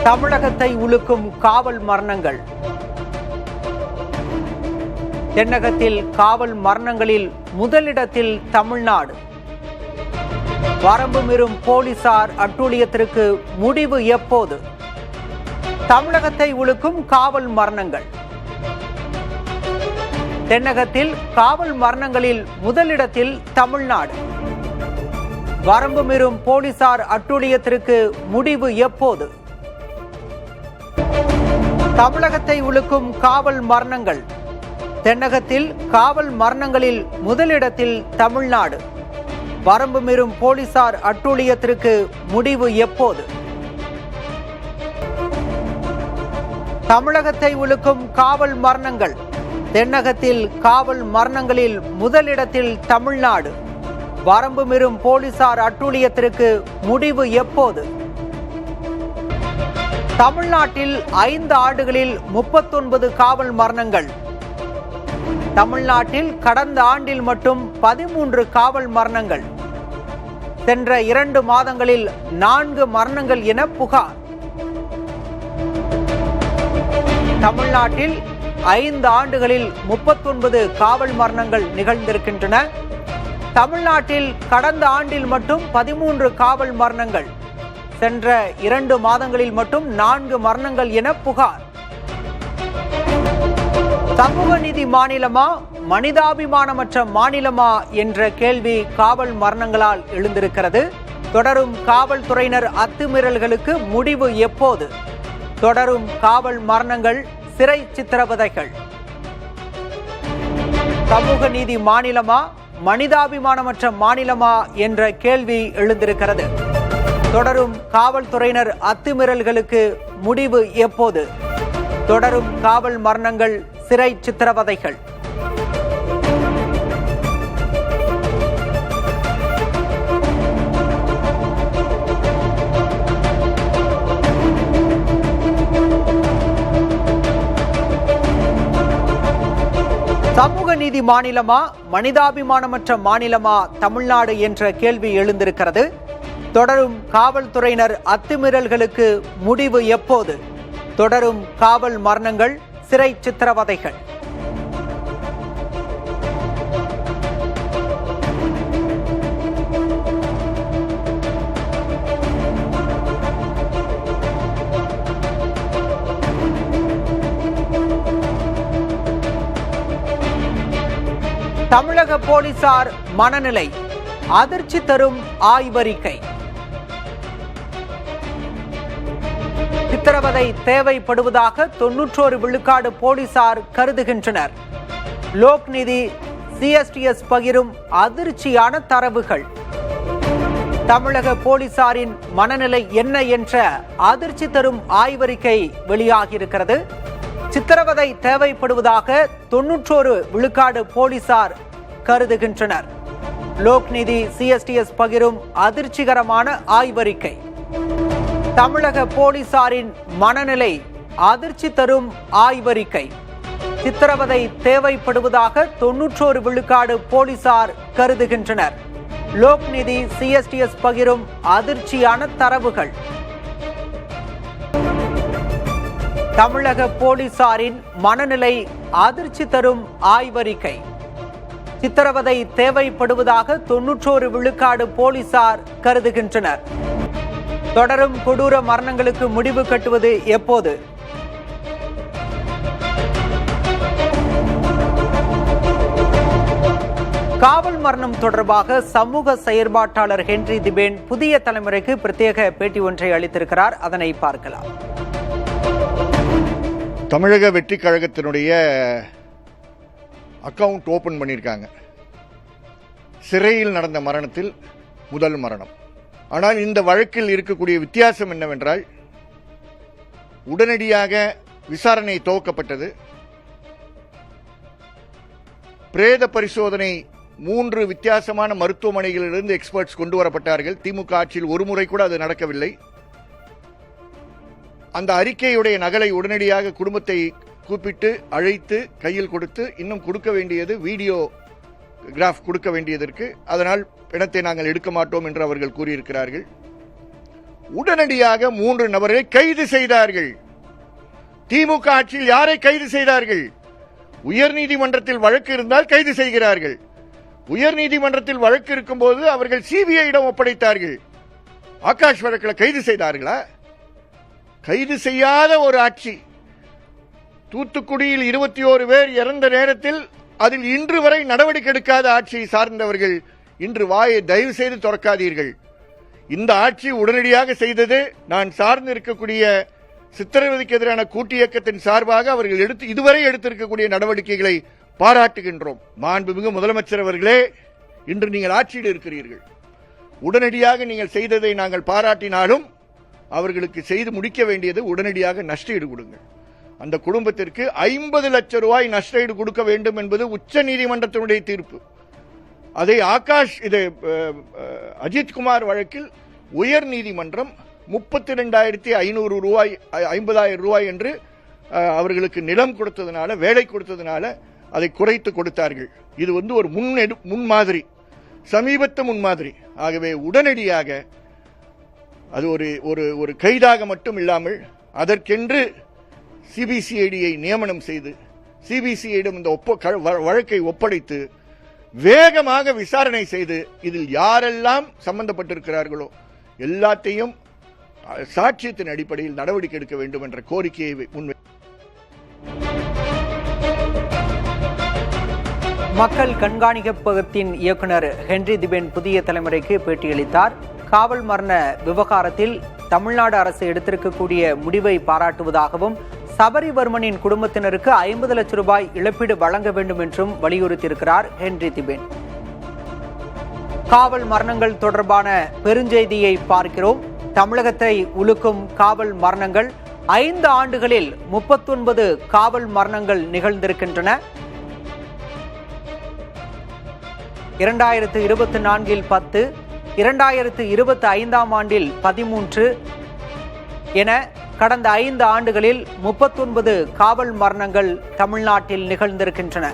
தமிழகத்தை உலுக்கும் காவல் மரணங்கள். தென்னகத்தில் காவல் மரணங்களில் முதலிடத்தில் தமிழ்நாடு. வரம்பு மீறும் போலீசார் அட்டூழியத்திற்கு முடிவு எப்போது? தமிழகத்தை உலுக்கும் காவல் மரணங்கள். தென்னகத்தில் காவல் மரணங்களில் முதலிடத்தில் தமிழ்நாடு. வரம்பு மீறும் போலீசார் அட்டூழியத்திற்கு முடிவு எப்போது? தமிழகத்தை உலுக்கும் காவல் மரணங்கள். தென்னகத்தில் காவல் மரணங்களில் முதலிடத்தில் தமிழ்நாடு. வரம்பு மீறும் போலீசார் அட்டூழியத்திற்கு முடிவு எப்போது? தமிழகத்தை உலுக்கும் காவல் மரணங்கள். தென்னகத்தில் காவல் மரணங்களில் முதலிடத்தில் தமிழ்நாடு. வரம்பு மீறும் போலீசார் அட்டூழியத்திற்கு முடிவு எப்போது? தமிழ்நாட்டில் 5 ஆண்டுகளில் 39 காவல் மரணங்கள். தமிழ்நாட்டில் கடந்த ஆண்டில் மட்டும் 13 காவல் மரணங்கள். சென்ற 2 மாதங்களில் 4 மரணங்கள் என புகார். தமிழ்நாட்டில் 5 ஆண்டுகளில் 39 காவல் மரணங்கள் நிகழ்ந்திருக்கின்றன. தமிழ்நாட்டில் கடந்த ஆண்டில் மட்டும் 13 காவல் மரணங்கள். சென்ற 2 மாதங்களில் மட்டும் 4 மரணங்கள் என புகார். சமூக நீதி மாநிலமா, மனிதாபிமானமற்ற மாநிலமா என்ற கேள்வி காவல் மரணங்களால் எழுந்திருக்கிறது. தொடரும் காவல்துறையினர் அத்துமீறல்களுக்கு முடிவு எப்போது? தொடரும் காவல் மரணங்கள், சிறை சித்திரவதைகள். சமூக நீதி மாநிலமா, மனிதாபிமானமற்ற மாநிலமா என்ற கேள்வி எழுந்திருக்கிறது. தொடரும் காவல்துறையினர் அத்துமீறல்களுக்கு முடிவு எப்போது? தொடரும் காவல் மரணங்கள், சிறை சித்திரவதைகள். சமூக நீதி மாநிலமா, மனிதாபிமானமற்ற மாநிலமா தமிழ்நாடு என்ற கேள்வி எழுந்திருக்கிறது. தொடரும் காவல்துறையினர் அத்துமீறல்களுக்கு முடிவு எப்போது? தொடரும் காவல் மரணங்கள், சிறை சித்திரவதைகள். தமிழக போலீசார் மனநிலை, அதிர்ச்சி தரும் ஆய்வறிக்கை. சித்திரவதை தேவைப்படுவதாக 91 விழுக்காடு போலீசார் கருதுகின்றனர். லோக்நிதி CSTS பகிரும் அதிர்ச்சியான தரவுகள். தமிழக போலீசாரின் மனநிலை என்ன என்ற அதிர்ச்சி தரும் ஆய்வறிக்கை வெளியாகியிருக்கிறது. சித்திரவதை தேவைப்படுவதாக 91 விழுக்காடு போலீசார் கருதுகின்றனர். லோக்நிதி CSTS பகிரும் அதிர்ச்சிகரமான ஆய்வறிக்கை. தமிழக போலீசாரின் மனநிலை, அதிர்ச்சி தரும் ஆய்வறிக்கை. சித்திரவதை தேவைப்படுவதாக 91 விழுக்காடு போலீசார் கருதுகின்றனர். லோக்நிதி CSTS பகிரும் அதிர்ச்சியான தரவுகள். தமிழக போலீசாரின் மனநிலை, அதிர்ச்சி தரும் ஆய்வறிக்கை. சித்திரவதை தேவைப்படுவதாக 91 விழுக்காடு போலீசார் கருதுகின்றனர். தொடரும் கொடூர மரணங்களுக்கு முடிவு கட்டுவது எப்போது? காவல் மரணம் தொடர்பாக சமூக செயற்பாட்டாளர் ஹென்றி திபேன் புதிய தலைமுறைக்கு பிரத்யேக பேட்டி ஒன்றை அளித்திருக்கிறார். அதனை பார்க்கலாம். தமிழக வெற்றி கழகத்தினுடைய அக்கவுண்ட் ஓபன் பண்ணியிருக்காங்க. சிறையில் நடந்த மரணத்தில் முதல் மரணம். ஆனால் இந்த வழக்கில் இருக்கக்கூடிய வித்தியாசம் என்னவென்றால், உடனடியாக விசாரணை துவக்கப்பட்டது. பிரேத பரிசோதனை 3 வித்தியாசமான மருத்துவமனைகளிலிருந்து எக்ஸ்பர்ட்ஸ் கொண்டு வரப்பட்டார்கள். திமுக ஆட்சியில் ஒரு முறை கூட அது நடக்கவில்லை. அந்த அறிக்கையுடைய நகலை உடனடியாக குடும்பத்தை கூப்பிட்டு அழைத்து கையில் கொடுத்து, இன்னும் கொடுக்க வேண்டியது வீடியோ கிராஃப் கொடுக்க வேண்டியதற்கு, அதனால் பிணத்தை நாங்கள் எடுக்க மாட்டோம் என்று அவர்கள் கூறியிருக்கிறார்கள். உடனடியாக 3 நபர்களை கைது செய்தார்கள். திமுக ஆட்சியில் யாரை கைது செய்தார்கள்? உயர்நீதிமன்றத்தில் வழக்கு இருந்தால் கைது செய்கிறார்கள். உயர்நீதிமன்றத்தில் வழக்கு இருக்கும் போது அவர்கள் சிபிஐயிடம் ஒப்படைத்தார்கள். ஆகாஷ் வழக்கில் கைது செய்தார்களா? கைது செய்யாத ஒரு ஆட்சி. தூத்துக்குடியில் 21 பேர் இறந்த நேரத்தில் அதில் இன்று வரை நடவடிக்கை எடுக்காத ஆட்சியை சார்ந்தவர்கள் இன்று வாயை தயவு செய்து திறக்காதீர்கள். இந்த ஆட்சி உடனடியாக செய்தது நான் சார்ந்து இருக்கக்கூடிய சித்திரவதைக்கு எதிரான கூட்டு இயக்கத்தின் சார்பாக அவர்கள் இதுவரை எடுத்திருக்கக்கூடிய நடவடிக்கைகளை பாராட்டுகின்றோம். மாண்புமிகு முதலமைச்சர் அவர்களே, இன்று நீங்கள் ஆட்சியில் இருக்கிறீர்கள். உடனடியாக நீங்கள் செய்ததை நாங்கள் பாராட்டினாலும் அவர்களுக்கு செய்து முடிக்க வேண்டியது உடனடியாக நஷ்டஈடு கொடுங்கள். அந்த குடும்பத்திற்கு 50 லட்சம் ரூபாய் நஷ்டஈடு கொடுக்க வேண்டும் என்பது உச்ச நீதிமன்றத்தினுடைய தீர்ப்பு. அதை அஜித்குமார் வழக்கில் உயர் நீதிமன்றம் 32,500 ரூபாய் 50,000 ரூபாய் என்று அவர்களுக்கு நிலம் கொடுத்ததுனால, வேலை கொடுத்ததுனால அதை குறைத்து கொடுத்தார்கள். இது ஒரு முன்மாதிரி, சமீபத்த முன்மாதிரி. ஆகவே உடனடியாக அது ஒரு கைதாக மட்டும் இல்லாமல் அதற்கென்று சிபிசிஐடியை நியமனம் செய்து சிபிசிஐடியிடம் இந்த வழக்கை ஒப்படைத்து வேகமாக விசாரணை செய்து இதில் யாரெல்லாம் சம்பந்தப்பட்டிருக்கிறார்களோ எல்லாத்தையும் சாட்சியத்தின் அடிப்படையில் நடவடிக்கை எடுக்க வேண்டும் என்ற கோரிக்கையை முன்வை. மக்கள் கண்காணிப்பகத்தின் இயக்குனர் ஹென்றி திபேன் புதிய தலைமுறைக்கு பேட்டியளித்தார். காவல் மரண விவகாரத்தில் தமிழ்நாடு அரசு எடுத்திருக்கக்கூடிய முடிவை பாராட்டுவதாகவும் சபரிவர்மனின் குடும்பத்தினருக்கு 50 லட்சம் ரூபாய் இழப்பீடு வழங்க வேண்டும் என்றும் வலியுறுத்தியிருக்கிறார் ஹென்றி திபேன். காவல் மரணங்கள் தொடர்பான பெருஞ்செய்தியை பார்க்கிறோம். தமிழகத்தை உலுக்கும் காவல் மரணங்கள் 5 ஆண்டுகளில் 39 காவல் மரணங்கள் நிகழ்ந்திருக்கின்றன. 2024 10, 2025 ஆண்டில் 13 என கடந்த 5 ஆண்டுகளில் 39 காவல் மரணங்கள் தமிழ்நாட்டில் நிகழ்ந்திருக்கின்றன.